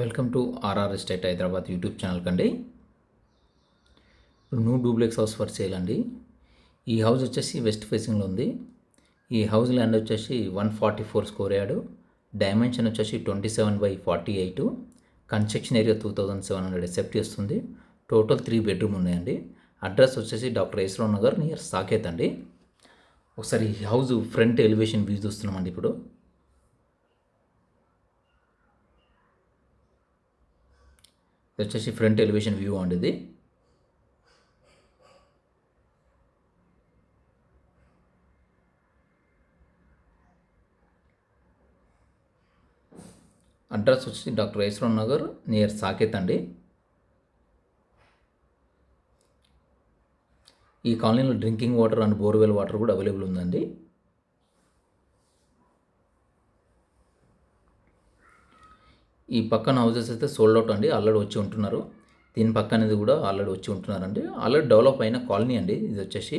Welcome to RR estate Hyderabad YouTube channel కండి. New duplex house for sale అండి. ఈ house వచ్చేసి వెస్ట్ ఫేసింగ్లో ఉంది. ఈ హౌస్ ల్యాండ్ వచ్చేసి 144 స్క్వేర్ యార్డు, డైమెన్షన్ వచ్చేసి 27/48, కన్స్ట్రక్షన్ ఏరియా 2700 ఎస్ఎఫ్టీ వస్తుంది. టోటల్ 3 బెడ్రూమ్ ఉన్నాయండి. అడ్రస్ వచ్చేసి డాక్టర్ యశ్వరావు నగర్ నియర్ సాకేత్ అండి. ఒకసారి ఈ హౌస్ ఫ్రంట్ ఎలివేషన్ వ్యూ చూస్తున్నామండి. ఇప్పుడు ఇది వచ్చేసి ఫ్రంట్ ఎలివేషన్ వ్యూ అండి. ఇది అడ్రస్ వచ్చి డాక్టర్ యశ్వరావు నగర్ నియర్ సాకేత్ అండి. ఈ కాలనీలో drinking water and borewell water కూడా అవైలబుల్ ఉందండి. ఈ పక్కన హౌసెస్ అయితే సోల్డ్ అవుట్ అండి, ఆల్రెడీ వచ్చి ఉంటున్నారు. దీని పక్కనది కూడా ఆల్రెడీ వచ్చి ఉంటున్నారండి. ఆల్రెడీ డెవలప్ అయిన కాలనీ అండి ఇది వచ్చేసి.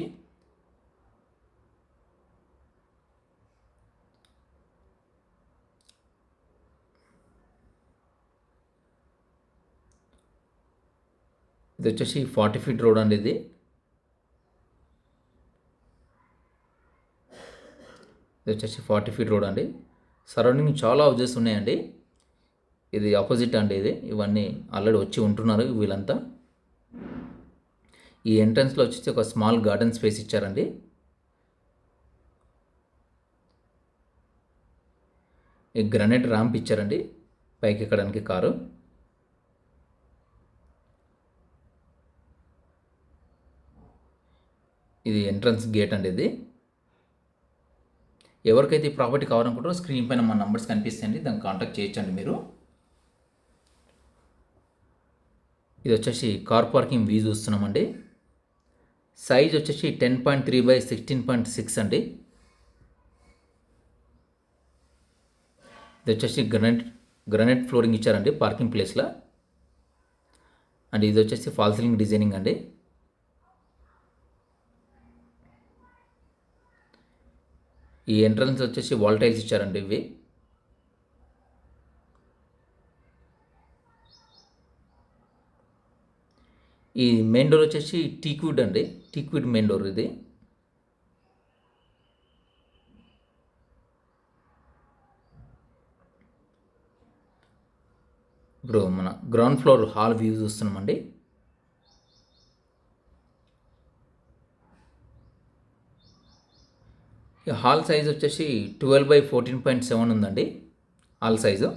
ఇది వచ్చేసి 40 ఫీట్ రోడ్ అండి. ఇది వచ్చేసి 40 ఫీట్ రోడ్ అండి. సరౌండింగ్ చాలా హౌజెస్ ఉన్నాయండి. ఇది ఆపోజిట్ అండి. ఇవన్నీ ఆల్రెడీ వచ్చి ఉంటున్నారు వీళ్ళంతా. ఈ ఎంట్రన్స్లో వచ్చేసి ఒక స్మాల్ గార్డెన్ స్పేస్ ఇచ్చారండి. ఈ గ్రానైట్ ర్యాంప్ ఇచ్చారండి పైకి ఎక్కడానికి కారు. ఇది ఎంట్రన్స్ గేట్ అండి. ఇది ఎవరికైతే ఈ ప్రాపర్టీ కావాలనుకుంటారో స్క్రీన్ పైన మా నంబర్స్ కనిపిస్తాయండి, దాన్ని కాంటాక్ట్ చేయొచ్చండి మీరు. ఇది వచ్చేసి కార్ పార్కింగ్ వ్యూ చూస్తున్నామండి. సైజ్ వచ్చేసి 10.3/16.6 అండి. ఇది వచ్చేసి గ్రానైట్ ఫ్లోరింగ్ ఇచ్చారండి పార్కింగ్ ప్లేస్లో. అండ్ ఇది వచ్చేసి ఫాల్ సీలింగ్ డిజైనింగ్ అండి. ఈ ఎంట్రన్స్ వచ్చేసి వాల్ టైల్స్ ఇచ్చారండి. ఇవి ఈ మెయిన్ డోర్ వచ్చేసి టీక్వుడ్ అండి, టీక్వుడ్ మెయిన్ డోర్. ఇది ఇప్పుడు మన గ్రౌండ్ ఫ్లోర్ హాల్ వ్యూ చూస్తున్నామండి. ఈ హాల్ సైజ్ వచ్చేసి 12/14.7 ఉందండి హాల్ సైజు.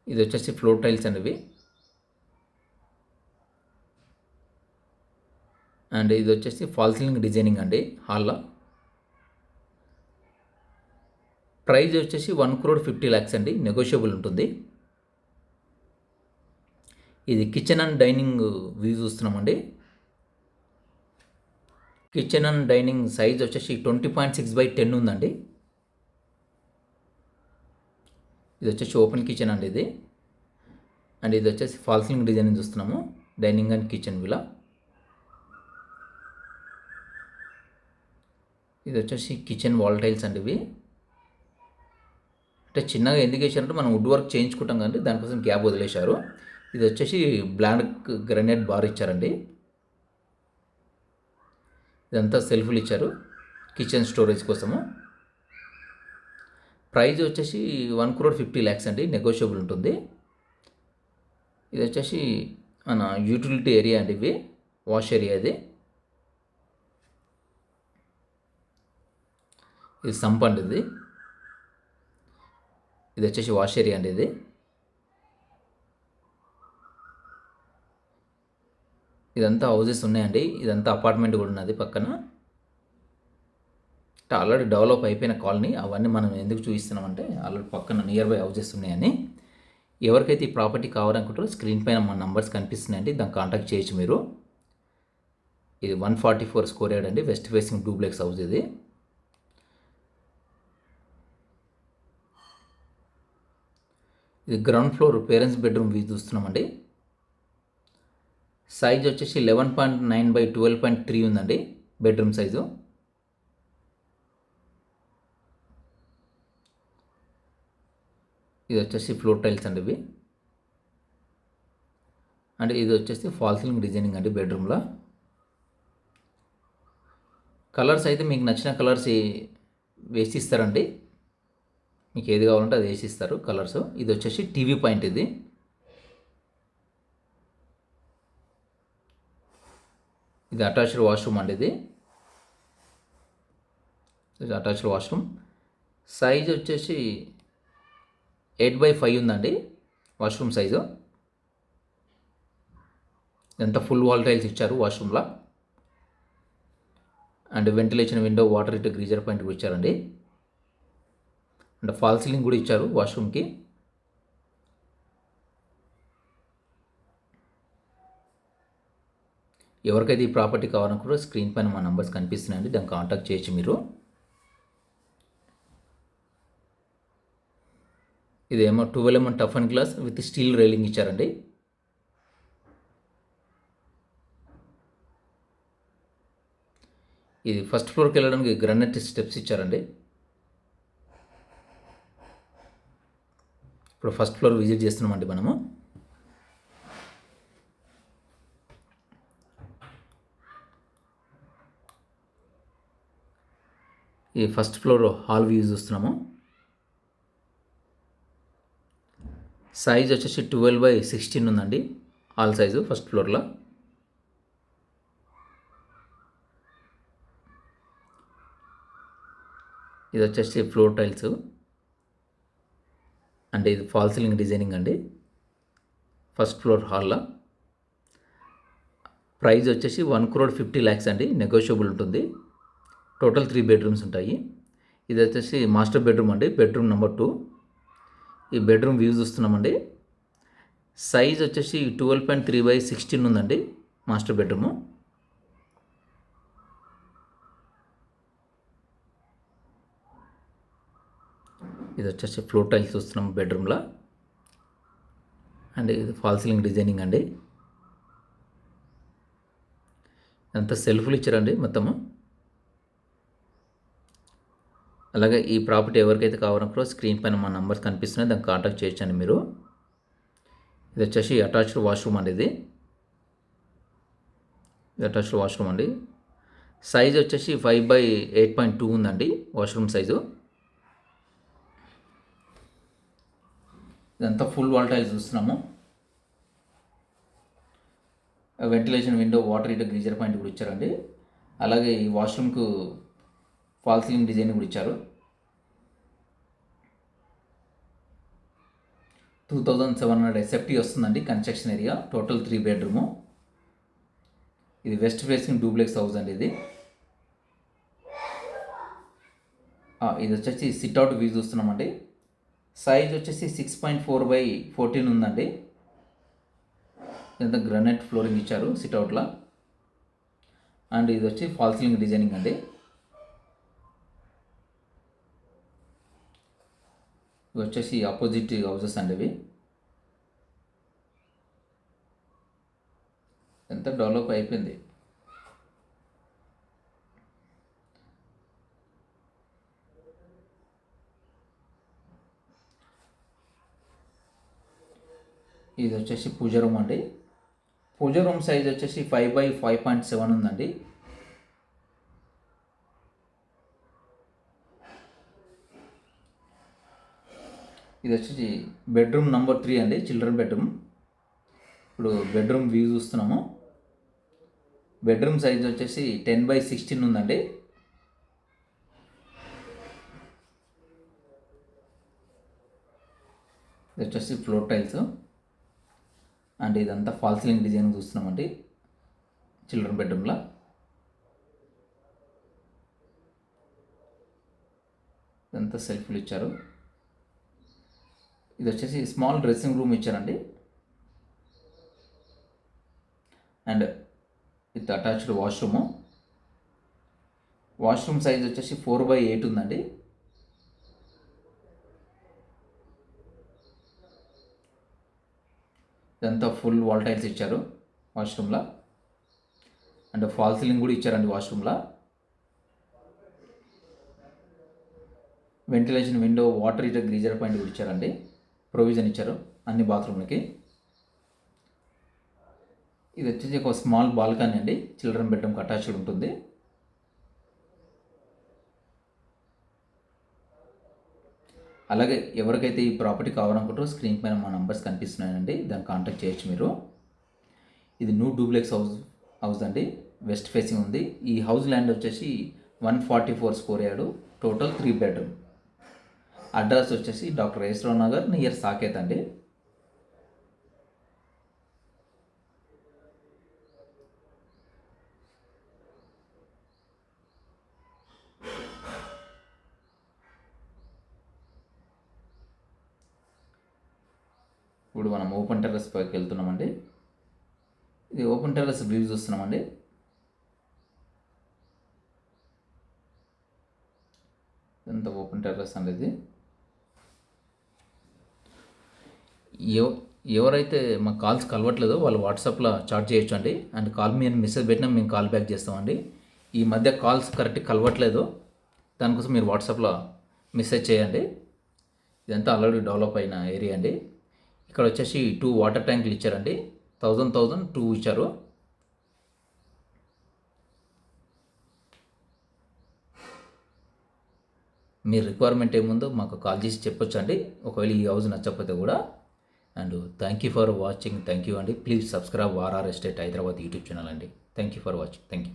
ఇది వచ్చేసి ఫ్లోర్ టైల్స్ అండి ఇవి. అండ్ ఇది వచ్చేసి ఫాల్ సీలింగ్ డిజైనింగ్ అండి హాల్లో. ప్రైజ్ వచ్చేసి 1,50,00,000 అండి, నెగోషియబుల్ ఉంటుంది. ఇది కిచెన్ అండ్ డైనింగ్ వ్యూ చూస్తున్నామండి. కిచెన్ అండ్ డైనింగ్ సైజ్ వచ్చేసి 20.6/10 ఉందండి. ఇది వచ్చేసి ఓపెన్ కిచెన్ అండి ఇది. అండ్ ఇది వచ్చేసి ఫాల్ సీలింగ్ డిజైనింగ్ చూస్తున్నాము, డైనింగ్ అండ్ కిచెన్ విలా. ఇది వచ్చేసి కిచెన్ వాల్ టైల్స్ అండి ఇవి. అంటే చిన్నగా ఎందుకు వేసారంటే మనం వుడ్ వర్క్ చేయించుకుంటాం కానీ దానికోసం గ్యాప్ వదిలేశారు. ఇది వచ్చేసి బ్లాక్ గ్రానైట్ బార్ ఇచ్చారండి. ఇదంతా సెల్ఫ్లు ఇచ్చారు కిచెన్ స్టోరేజ్ కోసము. ప్రైజ్ వచ్చేసి 1,50,00,000 అండి, నెగోషియబుల్ ఉంటుంది. ఇది వచ్చేసి మన యూటిలిటీ ఏరియా అండి ఇవి, వాష్ ఏరియా. ఇది సంప్ అండి. ఇది వచ్చేసి వాష్ ఏరియా అండి. ఇదంతా హౌజెస్ ఉన్నాయండి. ఇదంతా అపార్ట్మెంట్ కూడా ఉన్నది పక్కన. ఆల్రెడీ డెవలప్ అయిపోయిన కాలనీ. అవన్నీ మనం ఎందుకు చూపిస్తున్నామంటే ఆల్రెడీ పక్కన నియర్ బై హౌజెస్ ఉన్నాయని. ఎవరికైతే ఈ ప్రాపర్టీ కావాలనుకుంటారో స్క్రీన్ పైన మా నంబర్స్ కనిపిస్తున్నాయండి, దాన్ని కాంటాక్ట్ చేయొచ్చు మీరు. ఇది 144 స్క్వేర్ యార్డ్ అండి, వెస్ట్ ఫేసింగ్ డూప్లెక్స్ హౌస్. ఇది ground floor parents bedroom view చూస్తున్నామండి. సైజ్ వచ్చేసి 11.9/12.3 ఉందండి. Bedroom size. ఇది వచ్చేసి ఫ్లోర్ టైల్స్ అండి ఇవి. అంటే ఇది వచ్చేసి ఫాల్ సీలింగ్ డిజైనింగ్ అండి బెడ్రూమ్లో. కలర్స్ అయితే మీకు నచ్చిన కలర్స్ వేసి ఇస్తారండి. మీకు ఏది కావాలంటే అది వేసి ఇస్తారు కలర్స్. ఇది వచ్చేసి టీవీ పాయింట్. ఇది అటాచ్డ్ వాష్రూమ్ అండి. ఇది అటాచ్డ్ వాష్రూమ్. సైజ్ వచ్చేసి 8x5 ఉందండి వాష్రూమ్ సైజు. ఎంత ఫుల్ వాల్ టైల్స్ ఇచ్చారు వాష్రూమ్లో. And ventilation window, water heater, geyser point కూడా ఇచ్చారండి. అండ్ ఫాల్ సీలింగ్ కూడా ఇచ్చారు వాష్రూమ్కి. ఎవరికైతే ఈ ప్రాపర్టీ కావాలనుకుంటే స్క్రీన్ పైన మా నంబర్స్ కనిపిస్తున్నాయండి, దాన్ని కాంటాక్ట్ చేయొచ్చు మీరు. ఇదేమో 12mm tough and glass with steel railing ఇచ్చారండి. ఇది ఫస్ట్ ఫ్లోర్కి వెళ్ళడానికి గ్రానైట్ స్టెప్స్ ఇచ్చారండి. ఇప్పుడు ఫస్ట్ ఫ్లోర్ విజిట్ చేస్తున్నామండి మనము. ఈ ఫస్ట్ ఫ్లోర్ హాల్ వ్యూ చూస్తున్నాము. సైజ్ వచ్చేసి 12x16 ఉందండి హాల్ సైజు ఫస్ట్ ఫ్లోర్లో. ఇది వచ్చేసి ఫ్లోర్ టైల్స్ అంటే ఇది ఫాల్ సీలింగ్ డిజైనింగ్ అండి ఫస్ట్ ఫ్లోర్ హాల్లో. ప్రైస్ వచ్చేసి 1,50,00,000 అండి, నెగోషియబుల్ ఉంటుంది. టోటల్ 3 బెడ్రూమ్స్ ఉంటాయి. ఇది వచ్చేసి మాస్టర్ బెడ్రూమ్ అండి, బెడ్రూమ్ నెంబర్ 2. ఈ బెడ్రూమ్ వ్యూ చూస్తున్నామండి. సైజ్ వచ్చేసి 12.3x16 ఉందండి మాస్టర్ బెడ్రూము. ఇది వచ్చేసి ఫ్లోర్ టైల్స్ చూస్తున్నాం బెడ్రూమ్లో. అండ్ ఇది ఫాల్ సీలింగ్ డిజైనింగ్ అండి. అంతా సెల్ఫ్లు ఇచ్చారండి మొత్తము. అలాగే ఈ ప్రాపర్టీ ఎవరికైతే కావాలనుకో స్క్రీన్ పైన మా నంబర్స్ కనిపిస్తున్నాయి, దాన్ని కాంటాక్ట్ చేయొచ్చండి మీరు. ఇది వచ్చేసి అటాచ్డ్ వాష్రూమ్ అండి. ఇది అటాచ్డ్ వాష్రూమ్ అండి. సైజ్ వచ్చేసి 5x8.2 ఉందండి వాష్రూమ్ సైజు. ఇదంతా ఫుల్ వాల్ టైల్స్ చూస్తున్నాము. Ventilation window, water heater, geyser point కూడా ఇచ్చారండి. అలాగే ఈ వాష్రూమ్కు ఫాల్ సీలింగ్ డిజైన్ కూడా ఇచ్చారు. 2700 ఎస్ఎఫ్టీ వస్తుందండి కన్స్ట్రక్షన్ ఏరియా. Total 3 bedroom. ఇది వెస్ట్ ఫేసింగ్ డూప్లెక్స్ హౌస్ అండి. ఇది వచ్చేసి సిట్అవుట్ వ్యూ చూస్తున్నామండి. సైజ్ వచ్చేసి 6.4x14 ఉందండి. ఇదంతా గ్రానైట్ ఫ్లోరింగ్ ఇచ్చారు సిట్అవుట్లో. అండ్ ఇది వచ్చి ఫాల్ సీలింగ్ డిజైనింగ్ అండి. ఇవి వచ్చేసి ఆపోజిట్ హౌసెస్ అండి. ఇవి ఎంత డెవలప్ అయిపోయింది. ఇది వచ్చేసి పూజ రూమ్ అండి. పూజ రూమ్ సైజ్ వచ్చేసి 5x5.7 ఉందండి. ఇది వచ్చేసి బెడ్రూమ్ నెంబర్ 3 అండి, చిల్డ్రన్ బెడ్రూమ్. ఇప్పుడు బెడ్రూమ్ వ్యూ చూస్తున్నాము. బెడ్రూమ్ సైజ్ వచ్చేసి 10x16 ఉందండి. ఇది వచ్చేసి ఫ్లోర్ టైల్స్ అండ్ ఇదంతా ఫాల్ సీలింగ్ డిజైన్ చూస్తున్నామండి చిల్డ్రన్ బెడ్రూమ్లో. ఇదంతా సెల్ఫ్లు ఇచ్చారు. ఇది వచ్చేసి స్మాల్ డ్రెస్సింగ్ రూమ్ ఇచ్చారండి. And with attached washroom. Washroom size వచ్చేసి 4x8 ఉందండి. ఇదంతా ఫుల్ వాల్ టైల్స్ ఇచ్చారు వాష్రూమ్లో. అండ్ ఫాల్ సీలింగ్ కూడా ఇచ్చారండి వాష్రూమ్లో. Ventilation window, water heater, geyser point కూడా ఇచ్చారండి. ప్రొవిజన్ ఇచ్చారు అన్ని బాత్రూమ్లకి. ఇది వచ్చేసి ఒక స్మాల్ బాల్కనీ అండి, చిల్డ్రన్ బెడ్రూమ్కి అటాచ్డ్ ఉంటుంది. అలాగే ఎవరికైతే ఈ ప్రాపర్టీ కావాలనుకుంటారో స్క్రీన్ పైన మా నంబర్స్ కనిపిస్తున్నాయండి, దాన్ని కాంటాక్ట్ చేయొచ్చు మీరు. ఇది న్యూ డూప్లెక్స్ హౌస్ అండి, వెస్ట్ ఫేసింగ్ ఉంది. ఈ హౌస్ ల్యాండ్ వచ్చేసి 144 square yard, total 3 bedroom. Address వచ్చేసి డాక్టర్ యేసరావు నగర్ నియర్ సాకేత్ అండి. ఇప్పుడు మనం ఓపెన్ టెర్రస్ పైకి వెళ్తున్నామండి. ఇది ఓపెన్ టెర్రస్ వ్యూ చూస్తున్నామండి. ఇదంతా ఓపెన్ టెర్రస్ అనేది. ఎవరైతే మా కాల్స్ కలవట్లేదో వాళ్ళు వాట్సాప్లో చాట్ చేయొచ్చు అండి. అండ్ కాల్ మీ అని మెసేజ్ పెట్టినా మేము కాల్ బ్యాక్ చేస్తామండి. ఈ మధ్య కాల్స్ కరెక్ట్గా కలవట్లేదు, దానికోసం మీరు వాట్సాప్లో మెసేజ్ చేయండి. ఇదంతా ఆల్రెడీ డెవలప్ అయిన ఏరియా అండి. ఇక్కడ వచ్చేసి 2 వాటర్ ట్యాంకులు ఇచ్చారండి, 1000 2 ఇచ్చారు. మీ రిక్వైర్మెంట్ ఏముందో మాకు కాల్ చేసి చెప్పొచ్చు అండి, ఒకవేళ ఈ హౌస్ నచ్చకపోతే కూడా. And thank you for watching. Thank you అండి. Please subscribe RR estate Hyderabad YouTube channel అండి. Thank you for watching. Thank you.